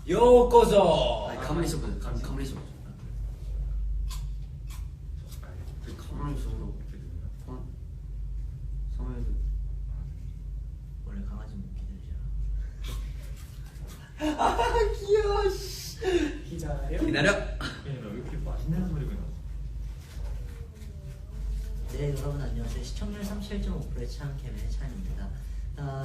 요코소. 가만히 있어보세요. 가만히 있어보세요. 가만히 있어보라고. 성현이도 원래 강아지 못 기다리잖아. 아 귀여워. 기다려. 왜 이렇게 맛있는 소리가 나? 네, 여러분 안녕하세요. 시청률 37.5%의 찬캠의 찬입니다.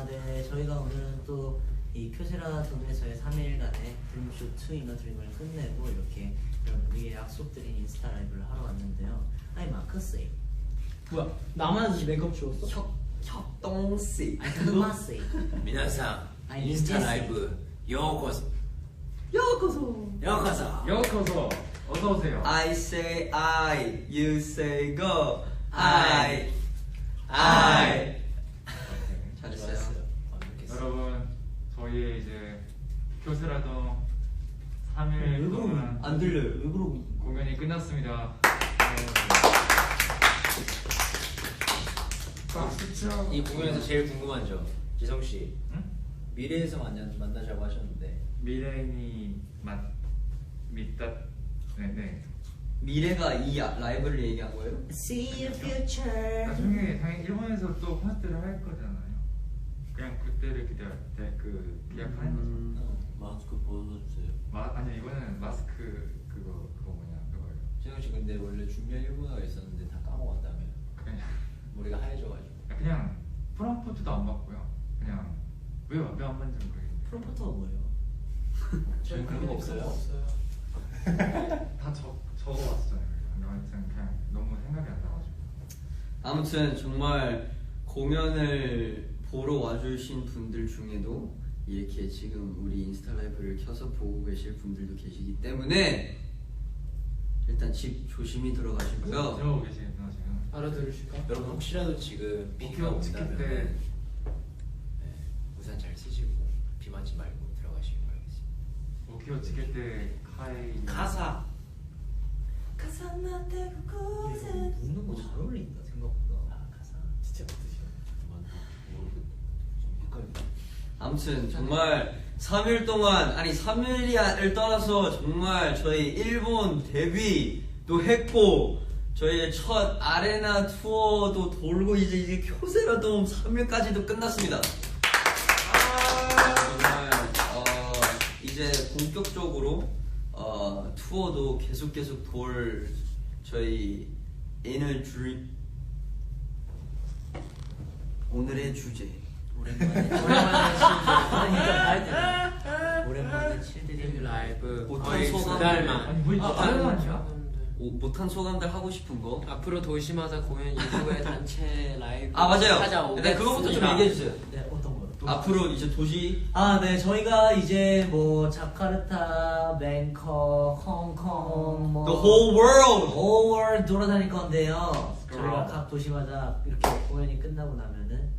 네, 저희가 오늘은 또 이 큐세라 돔에서의 3일간의 드림쇼 2 이너 드림을 끝내고 이렇게 여러분들에게 약속드린 인스타 라이브를 하러 왔는데요. 아니 마크씨. 뭐야? 나만 메이크업 지웠어? 혁동씨. 아니 그마씨. 미나상 아니, 인스타 인스타. 라이브 요코소. 요코소. 요코소. 어서 오세요. I say I, you say go. I. 잘했어요. 여러분, 저희의 이제 교세라도 3일 동안 안 들려요. 왜 그러고 있는 거야? 공연이 끝났습니다. 이 공연에서 제일 궁금한 점, 지성 씨. 응? 미래에서 만나자고 하셨는데 미래인이 믿다. 네네. 미래가 이 라이브를 얘기한 거예요? See you future. 나중에 당연히 일본에서 또 콘서트를 할 거잖아요. 그냥 그때를 기다릴 때 그 계약하는 거죠. 마스크 벗어주세요. 아니 이거는 마스크 그거 뭐냐 그거예요. 지성 씨 근데 원래 준비한 일본어가 있었는데 다 까먹었다며. 그냥 머리가 하얘져가지고. 그냥 프롬프트도 안 받고요. 그냥 왜안 받는지 모르겠는데. 프롬포터가 뭐예요? 저희 그런 거 없어요. 다 적어왔어요. 하여튼 그냥 너무 생각이 안 나가지고. 아무튼 정말 공연을 보러 와주신 분들 중에도 이렇게 지금 우리 인스타 라이브를 켜서 보고 계실 분들도 계시기 때문에 일단 집 조심히 들어가시고요. 들어오고 계시겠구나 지금. 알아들으실까? 여러분 혹시라도 지금 비가 오키오 치킨 때 온다면 우산 잘 쓰시고 비 맞지 말고 들어가시길 바라겠습니다. 오키오 치킨 때 카이 가사. 웃는 거 잘 어울린다 생각보다. 가사. 진짜 같으시네. 아무튼 정말 3일 동안 아니 3일을 떠나서 정말 저희 일본 데뷔도 했고 저희의 첫 아레나 투어도 돌고 이제 쿄세라돔 3일까지도 끝났습니다. 정말 이제 본격적으로 투어도 계속 돌 저희 인을 드림 오늘의 주제 오랜만에 칠드림 라이브. 못한 소감 아니 뭐 아니야? 못한 소감들 하고 싶은 거. 앞으로 도시마다 공연 이후에 단체 라이브 맞아요. 찾아오겠습니다. 네, 그거부터 좀 얘기해 주세요. 네, 어떤 거요? 앞으로 이제 도시 네, 저희가 이제 뭐 자카르타, 뱅콕, 홍콩, 뭐 The whole world. whole world 돌아다닐 건데요. 저희가 각 도시마다 이렇게 공연이 끝나고 나면은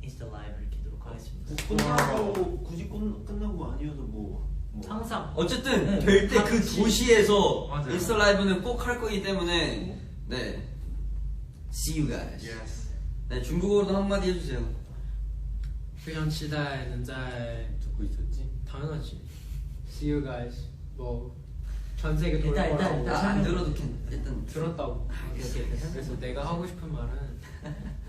인스타 라이브를 키도록 하겠습니다. 끝나고 굳이 끝나고 아니어도 뭐 항상 어쨌든 네, 될 때 그 같이. 도시에서 맞아요. 인스타 라이브는 꼭 할 거기 때문에 네 See you guys. Yes. 네 중국어로도 한마디 해주세요. 非常期待能在 듣고 있었지? 당연하지. See you guys. 뭐 전 세계 일단, 돌아보라고 일단. 안 들어도 일단 들었다고. 이렇게 그래서 내가 하고 싶은 말은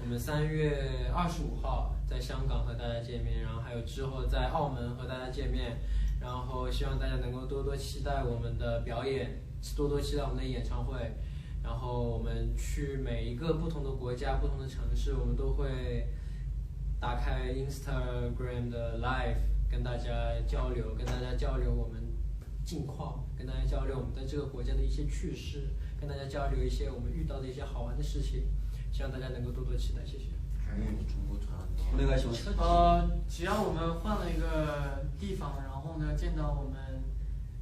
我们3月25号在香港和大家见面，然后还有之后在澳门和大家见面，然后希望大家能够多多期待我们的表演，多多期待我们的演唱会，然后我们去每一个不同的国家、不同的城市，我们都会打开 Instagram 的 Live 跟大家交流，我们近况，跟大家交流我们在这个国家的一些趣事，跟大家交流一些我们遇到的一些好玩的事情，希望大家能够多多期待，谢谢。 중국 잘한다. 오네가시마스. 只要我们换了一个地方，然后呢，见到我们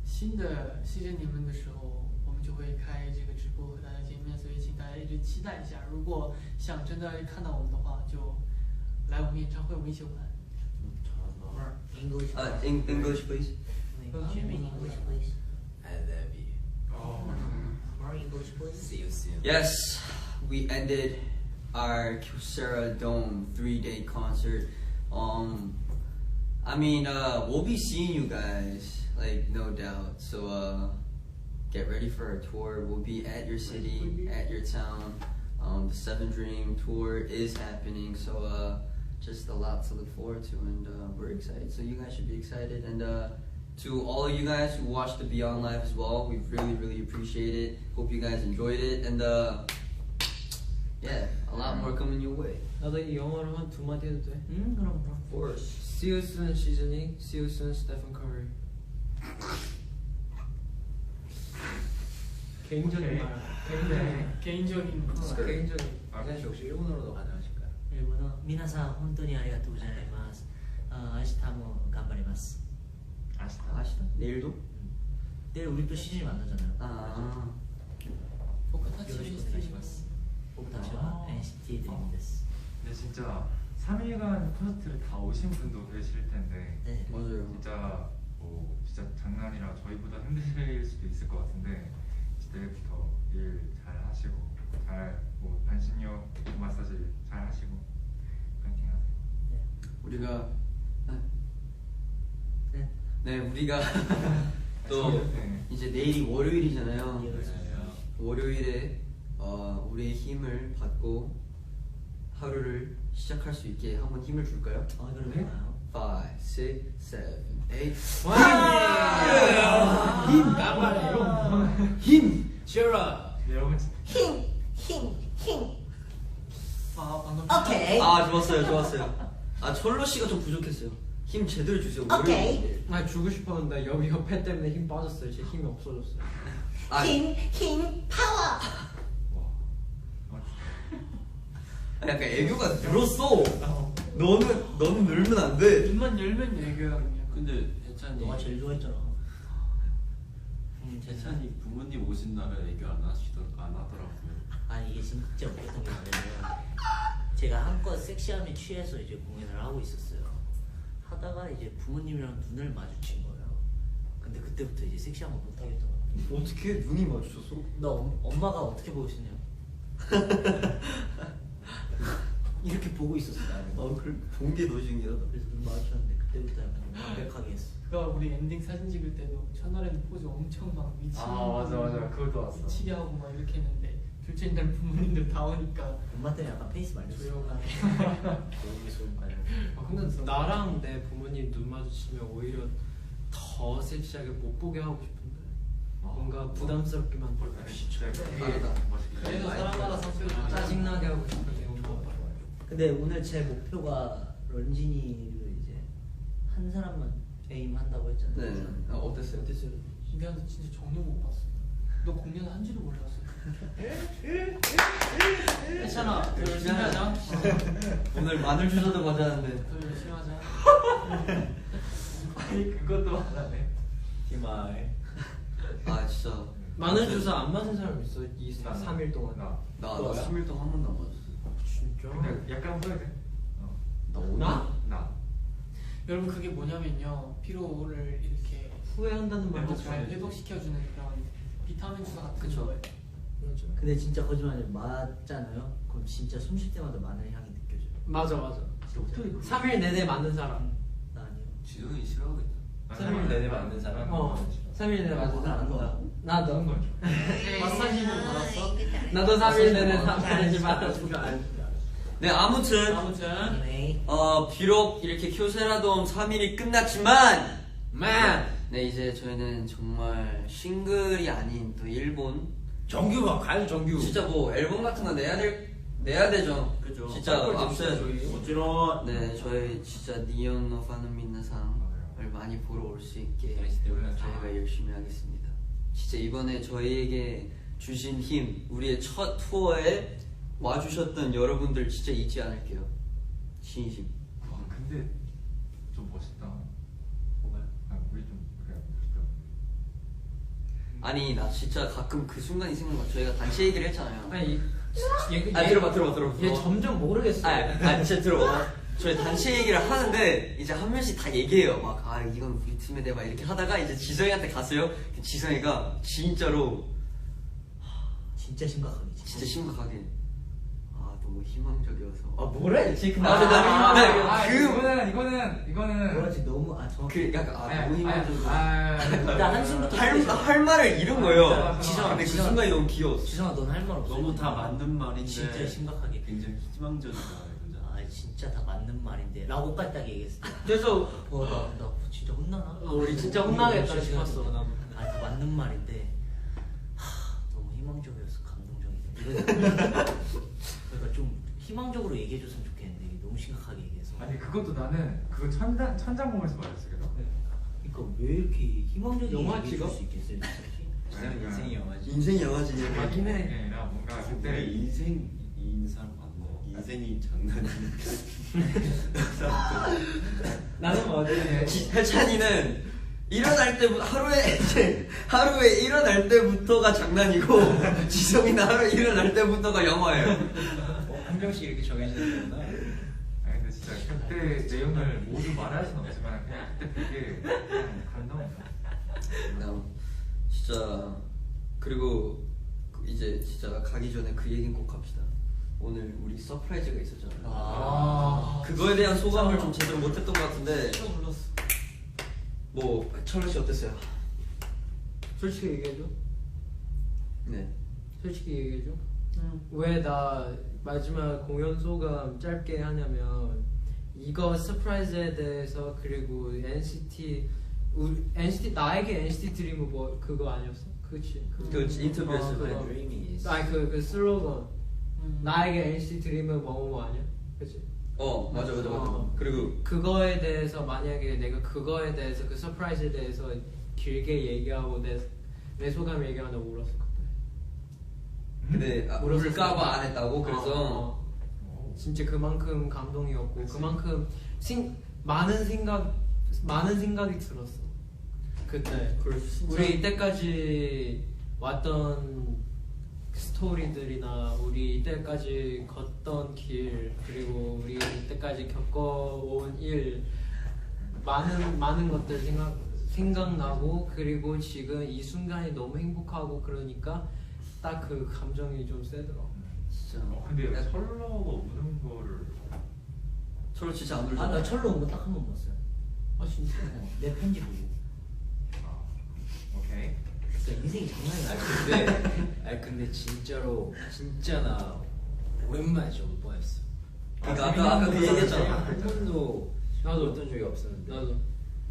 新的谢谢你们的时候，我们就会开这个直播和大家见面，所以请大家一直期待一下。如果想真的看到我们的话，就来我们演唱会，我们一起玩。 잘한다. English. English please. English, please. I love you. More English, please. See you soon. Yes, we ended our Kyocera Dome 3-day concert. I mean, we'll be seeing you guys like no doubt. So get ready for our tour. We'll be at your city, at your town. The Seven Dream tour is happening, so just a lot to look forward to, and we're excited. So you guys should be excited, and to all of you guys who watched the Beyond Live as well, we really appreciate it. Hope you guys enjoyed it, and yeah, a lot more coming your way. 나도 이 영어로 한 두 마디 해도 돼? 그럼. Of course. See you soon, 시즌이. See you soon, Stephen Curry. 개인적인 말. 개인적인 개인적인. 이산 씨 혹시 일본어로도 가능하실까요? 일본어 미나상 혼돈이 아리가또 고자이마스. 아시타모 간바리마스. 아시다? 내일도? 내일 우리 또 시즌이 만나잖아요. 아. 포카타치 요로시쿠오네가시마스. 오타치와 NCT 드림데스. 근데 진짜 3일간 콘서트를 다 오신 분도 계실 텐데 네. 맞아요. 진짜 뭐 진짜 장난이라 저희보다 힘드실 수도 있을 것 같은데 진짜 내일부터 일 잘 하시고 잘뭐 반신욕 마사지 잘 하시고 파이팅 하세요. 우리가 네. 우리가 또 네. 이제 내일이 월요일이잖아요. 네. 월요일에 우리의 힘을 받고 하루를 시작할 수 있게 한번 힘을 줄까요? 그럴까요? 5, 6, 7, 8. 힘! 나발해요. 힘! cheer 여러분 방금 오케이. 아 좋았어요. 아 철로 씨가 좀 부족했어요. 힘 제대로 주세요. 오케이. 월요일인데. 나 주고 싶었는데 여기 옆에 때문에 힘 빠졌어요. 제 힘이 없어졌어요. 아, 힘 파워. 약간 애교가 늘었어. 너는 늘면 안 돼. 입만 열면 얘기야 그냥. 근데 예찬이 너가 제일 좋아했잖아. 예찬이 부모님 오신 날에 애교 안 하더라고요. 아니 이게 진짜 웃겼던 게 뭐냐면 제가 한껏 섹시함에 취해서 이제 공연을 하고 있었어요. 하다가 이제 부모님이랑 눈을 마주친 거예요. 근데 그때부터 이제 섹시함을 못 하겠더라고요. 어떻게 눈이 마주쳤어? 나 엄마가 어떻게 보시냐? 이렇게 보고 있었어 나를. 그래 본게 더 신기하다. 그래서 눈 마주쳤는데 그때부터 약간 완벽하게 했어. 그가 우리 엔딩 사진 찍을 때도 첫날에는 포즈 엄청 막 미치게 맞아 그것도 왔어. 미치게 하고 막 이렇게 했는데 둘째 날 부모님들 다 오니까 엄마 때문에 약간 페이스 말렸어. 조용하게. 너무 소음까지. 근데 나랑 내 부모님 눈 마주치면 오히려 더 섹시하게 못 보게 하고 싶은데 뭔가 부담스럽게 만들고 진짜 다르다. 그래도 사람마다 성격이 짜증나게 하고 싶은데 엄마 아빠 근데 오늘 제 목표가 런쥔이를 이제 한 사람만 에임 한다고 했잖아요. 네. 어땠어요? 미안해서 진짜 전혀 못 봤어. 너 공연 한지도 몰랐어. 괜찮아. 더 열심히 하자. 오늘 마늘 주셔도 맞았는데. 더 열심히 하자. 아니 그것도 하나네. 희망. 아 진짜. 마늘 주사 안 맞은 사람 있어? 이 3일 동안 나 나 3일 동안 한 번도 안 맞았어. 진짜? 근데 약간 후회돼. 나 오늘? 나? 여러분 그게 뭐냐면요. 피로를 이렇게 후회한다는 말도 잘 회복시켜주는 그런 비타민 주사 같은 그쵸. 거예요. 맞아. 근데 진짜 거짓말 맞잖아요. 그럼 진짜 숨 쉴 때마다 마늘 향이 느껴져요. 맞아. 진짜. 3일 내내 맞는 사람. 나 아니요. 지성이 싫어하겠다. 3일 내내 맞는 사람? 3일 내내 맞는 사람. 거야. 나도. 마사지는 받았어? 나도 3일 내내 마사지 받았어. 네 아무튼 네. 비록 이렇게 큐세라돔 3일이 끝났지만 네 이제 저희는 정말 싱글이 아닌 또 일본 정규가 과연 정규. 진짜 뭐 앨범 같은 거 내야 되죠. 그죠. 진짜 앞서 모찌런. 네 저희 진짜 니온노 파노민나상을 많이 보러 올 수 있게 때문에 저희가 열심히 하겠습니다. 진짜 이번에 저희에게 주신 힘, 우리의 첫 투어에 와주셨던 여러분들 진짜 잊지 않을게요. 진심. 와 근데 좀 멋있다. 뭐가요? 우리 좀 그래 멋있다. 아니 나 진짜 가끔 그 순간이 생각나. 저희가 단체 얘기를 했잖아요. 아니 들어봐. 얘 점점 모르겠어. 진짜 들어봐. 저희 단체 얘기를 하는데 이제 한 명씩 다 얘기해요. 막 이건 우리 팀에 대해 막 이렇게 하다가 이제 지성이한테 갔어요. 지성이가 진짜로 진짜 심각하게. 진짜 심각하게 너무 희망적이어서. 뭐래? 지금 이거는 뭐라지 너무 정확히 그 약간 너무 희망적이어서. 일단 한숨부터 할 말을 잃은 거예요. 지성아, 근데 그 지성아. 순간이 너무 귀여웠어. 지성아 넌 할 말 없어. 너무 다 맞는 말인데 진짜 심각하게. 굉장히 희망적이다 이거죠. 진짜 다 맞는 말인데 라고까지 딱 얘기했을 때 그래서 나 진짜 혼나나? 우리 진짜 혼나겠다 진짜 싶었어. 난. 다 맞는 말인데 너무 희망적이어서 감동적이다. 그러니까 좀 희망적으로 얘기해줬으면 좋겠는데 이게 너무 심각하게 얘기해서. 아니 그것도 나는 그거 천장 보면서 말했어 그래서. 그러니까 왜 이렇게 희망적이게 영화 얘기해줄 찍어? 수 있겠어요? 그러니까 인생이 영화지. 인생 영화지. 맞긴 해. 내가 뭔가 근데 그때 인생인 사람 많네. 인생이 장난이니까. 나는 어디? 해찬이는 일어날 때부터 하루에 일어날 때부터가 장난이고 지성이는 하루에 일어날 때부터가 영화예요. 한 명씩 이렇게 정해지는 거구나. 아니 근데 진짜 그때 내용을 모두 말할 수는 없지만 그냥 그때 되게 그냥 감동이다. 진짜 그리고 이제 진짜 가기 전에 그 얘기는 꼭 합시다. 오늘 우리 서프라이즈가 있었잖아요. 그거에 대한 소감을 좀 제대로 못했던 것 같은데. 진짜 몰랐어. 뭐 철로 씨 어땠어요? 솔직히 얘기해줘. 네. 솔직히 얘기해줘. 왜 나 마지막 공연 소감 짧게 하냐면 이거 서프라이즈에 대해서 그리고 NCT 나에게 NCT 드림은 뭐 그거 아니었어? 그치? 그 인터뷰에서 그거. Dreamy is. 아니 그 슬로건 나에게 NCT 드림은 뭐뭐 아니야? 그치? 맞아. 그리고 그거에 대해서 만약에 내가 그거에 대해서 그 서프라이즈에 대해서 길게 얘기하고 내 소감 얘기하면 울었을 것 같아. 근데 울까봐 안 했다고 그래서 진짜 그만큼 감동이었고 그만큼 많은 생각이 들었어. 그때 우리 이때까지 왔던 스토리들이나 우리 이때까지 걷던 길 그리고 우리 이때까지 겪어온 일 많은 것들 생각나고 그리고 지금 이 순간이 너무 행복하고 그러니까 딱 그 감정이 좀 세더라고. 진짜. 근데 철러가 우는 거를 철로 진짜 안 울잖아. 나 철로 온 거 딱 한 번 봤어요. 아 진짜? 내 편지 보고. 오케이. 진짜 인생이 장난이 아니야. 근데 진짜로 진짜 나 오랜만에 저거 뻔했어. 그러니까 아까 그 얘기했잖아. 한 번도 나도. 어떤 적이 없었는데. 나도.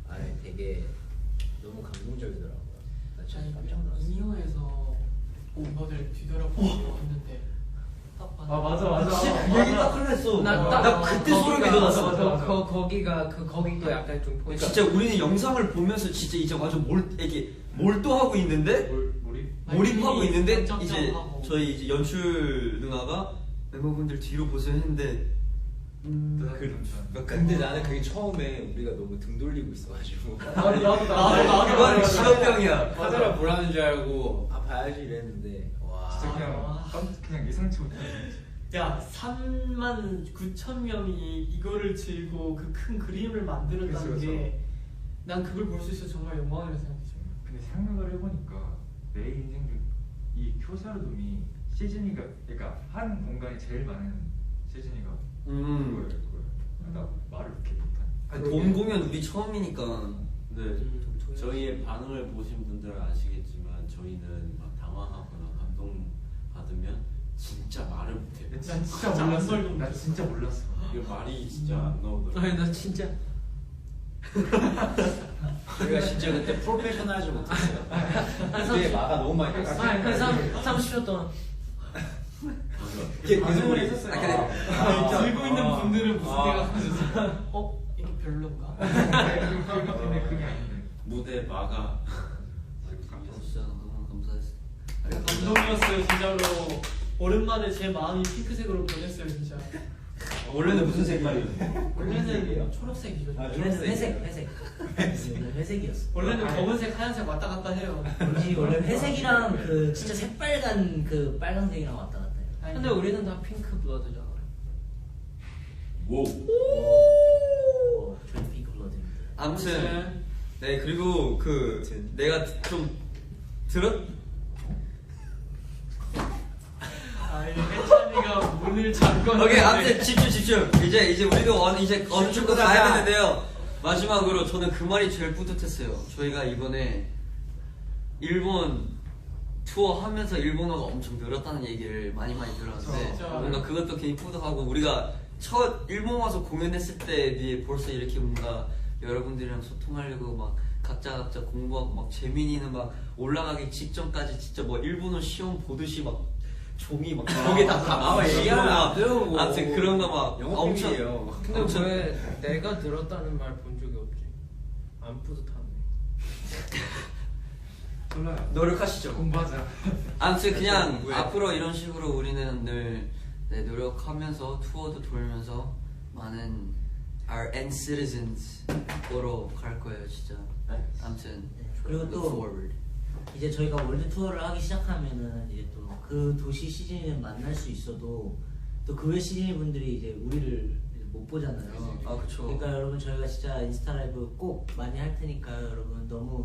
아니 되게 너무 감동적이더라고요. 나 진짜 깜짝 놀랐어. 이니어에서 멤버들 뒤돌아보고 왔는데 딱 봤는데 맞아. 그 얘기 딱 흘렸어. 나 그때 소름이 돋았어. 거기가 거기도 약간 좀 그러니까 진짜 우리는 영상을 보면서 진짜 이제 완전 몰두하고 있는데 몰입하고 있는데 이제 저희 이제 연출 누나가 멤버분들 뒤로 보세요 했는데 근데 나는 그게 처음에 우리가 너무 등 돌리고 있어가지고. 그건 직업병이야. 카메라 보라는 줄 알고 봐야지 이랬는데 와. 진짜 그냥 예상치 못한. 야 39,000명이 이거를 들고 그 큰 그림을 만들었다는 그쵸. 게 난 그걸 볼 수 있어 정말 영광이라고 생각했죠. 근데 생각을 해보니까 내 인생 중 이 쿄사르돔이 시즈니가 그러니까 한 공간이 제일 많은 시즈니가 그거예요. 나 말을 이렇게 못하네. 돔 공연 우리 처음이니까. 네, 저희의 반응을 보신 분들은 아시겠지만 저희는 막 당황하거나 감동받으면 진짜 말을 못해요. 난 진짜 몰랐어. 나 진짜 몰랐어. 이거 말이 진짜 안 나오더라고요. 아니 나 진짜 우리가 진짜 그때 프로페셔널하지 못했어요. 그때 마가 너무 많이 났어. 아니 30초 동안 방송을 했었어요. 들고 있는 분들은 무슨 생각하셨어요? 이게 별론가? 근데 그게 아닌데. 무대 마가 진짜 너무 감사했어. 감동이었어요 진짜로. 오랜만에 제 마음이 핑크색으로 변했어요 진짜. 원래는 무슨 색깔이에요? 원래는 초록색이죠. 원래는 회색. 원래 회색이었어. 원래는 검은색, 하얀색 왔다 갔다 해요. 우리 원래 회색이랑 그 진짜 새빨간 그 빨간색이랑 왔다 갔다 해요. 근데 우리는 다 핑크 블러드잖아. 오. 저희 핑크 블러드입니다. 아무튼 네 그리고 그 내가 좀 들었 이게 해찬이 찬이가 문을 잠궈. 오케이, 아무튼 집중. 이제 우리도 이제 어느 정도 가야 되는데요. 마지막으로 저는 그 말이 제일 뿌듯했어요. 저희가 이번에 일본 투어 하면서 일본어가 엄청 늘었다는 얘기를 많이 들었는데 진짜. 뭔가 그것도 괜히 뿌듯하고 우리가 첫 일본 와서 공연했을 때 비해 벌써 이렇게 뭔가 여러분들이랑 소통하려고 막 각자 공부하고 막 재민이는 막 올라가기 직전까지 진짜 뭐 일본어 시험 보듯이 막 종이 막 벽에 다 나와 얘기하면 안 돼요, 그거. 아무튼 그런 거 막 영어 엄청 비밀이에요. 근데 엄청 왜 내가 들었다는 말 본 적이 없지? 안 뿌듯하네. 몰라요. 노력하시죠. 공부하자. 아무튼 그냥 왜? 앞으로 이런 식으로 우리는 늘 노력하면서 투어도 돌면서 많은 our end citizens 보러 갈 거예요 진짜. 아무튼 네, 그리고 look 또 forward. 이제 저희가 월드 투어를 하기 시작하면은 이제 또 그 도시 시즌을 만날 수 있어도 또 그 외 시즌 분들이 이제 우리를 이제 못 보잖아요. 아 그쵸. 그러니까 여러분 저희가 진짜 인스타 라이브 꼭 많이 할 테니까요. 여러분 너무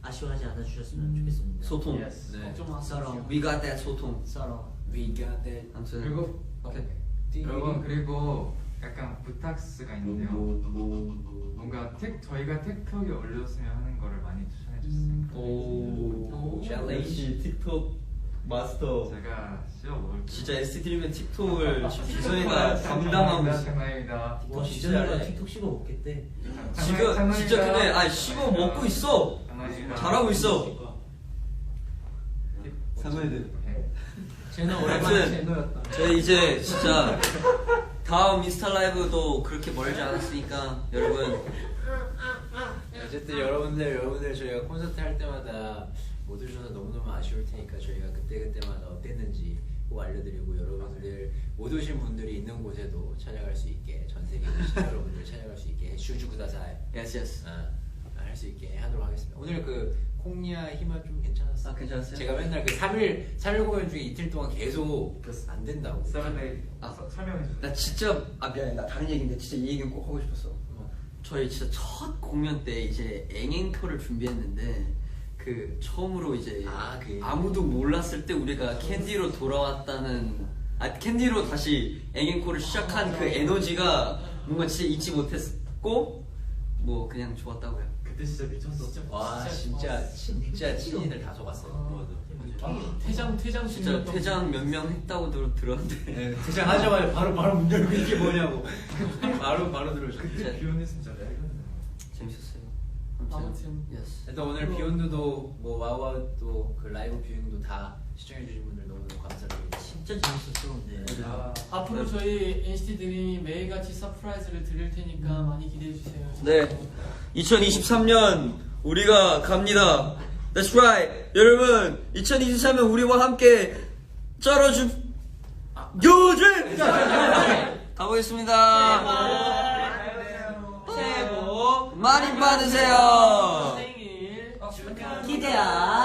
아쉬워하지 않아 주셨으면 좋겠습니다. 소통. 네. 걱정 마세요. 서로 We got that 소통. 서로. We got that. 아무튼 그리고 여러분 그리고 약간 부탁스가 있는데요. 뭔가 저희가 틱톡에 올렸으면 하는 거를 많이 추천해 주세요. 오. 챌린지. 틱톡 마스터. 제가 씌워 먹을 진짜 SD리면 틱톡을 지금 기성이가 담당하고 있어. 장난입니다. 와 진짜 틱톡 씹어 먹겠대. 지금 진짜 근데 씹어 먹고 있어. 장난입니다. 잘하고 있어. 사무엘들. 쟤는 아무튼 오랜만에 제노였다. 저희 이제 진짜 다음 인스타 라이브도 그렇게 멀지 않았으니까 여러분 어쨌든 여러분들 저희가 콘서트 할 때마다 못 오셔서 너무너무 아쉬울 테니까 저희가 그때마다 어땠는지 꼭 알려드리고 여러분들 못 오신 분들이 있는 곳에도 찾아갈 수 있게 전 세계에 계신 여러분들 찾아갈 수 있게 슈즈구다사이 yes 할 수 있게 하도록 하겠습니다. 오늘 그 콩니아 희망 좀 괜찮았어요. 아 괜찮았어요? 제가 맨날 그 3일 공연 중에 이틀 동안 계속 안 된다고. 세븐데이 설명해 주세요. 나 진짜 미안해 나 다른 얘기인데 진짜 이 얘기는 꼭 하고 싶었어. 저희 진짜 첫 공연 때 이제 앵앵커를 준비했는데 그 처음으로 이제 아무도 몰랐을 때 우리가 캔디로 돌아왔다는 캔디로 다시 앵앵코를 시작한 그 에너지가 뭔가 진짜 잊지 못했고 뭐 그냥 좋았다고요. 그때 진짜 미쳤어. 와 진짜 친인들 다 속았어요. 퇴장 진짜 중이었던 퇴장 몇 명 했다고 들었는데 퇴장하자마자 바로 문 열고 이게 뭐냐고 바로 들어오셨죠. 그때 비혼했으면 진짜 내가 재밌었어요. 아무튼. yes. 일단 오늘 비욘드도 뭐 와우와우도 그 라이브 뷰잉도 다 시청해주신 분들 너무너무 감사드립니다. 진짜 재밌었어 근데. 앞으로 저희 NCT 드림이 매일같이 서프라이즈를 드릴 테니까 많이 기대해 주세요. 네 2023년 우리가 갑니다. That's right. 여러분 2023년 우리와 함께 쩔어주 요즘 가보겠습니다. 새해 복 많이 받으세요. 생일 기대야.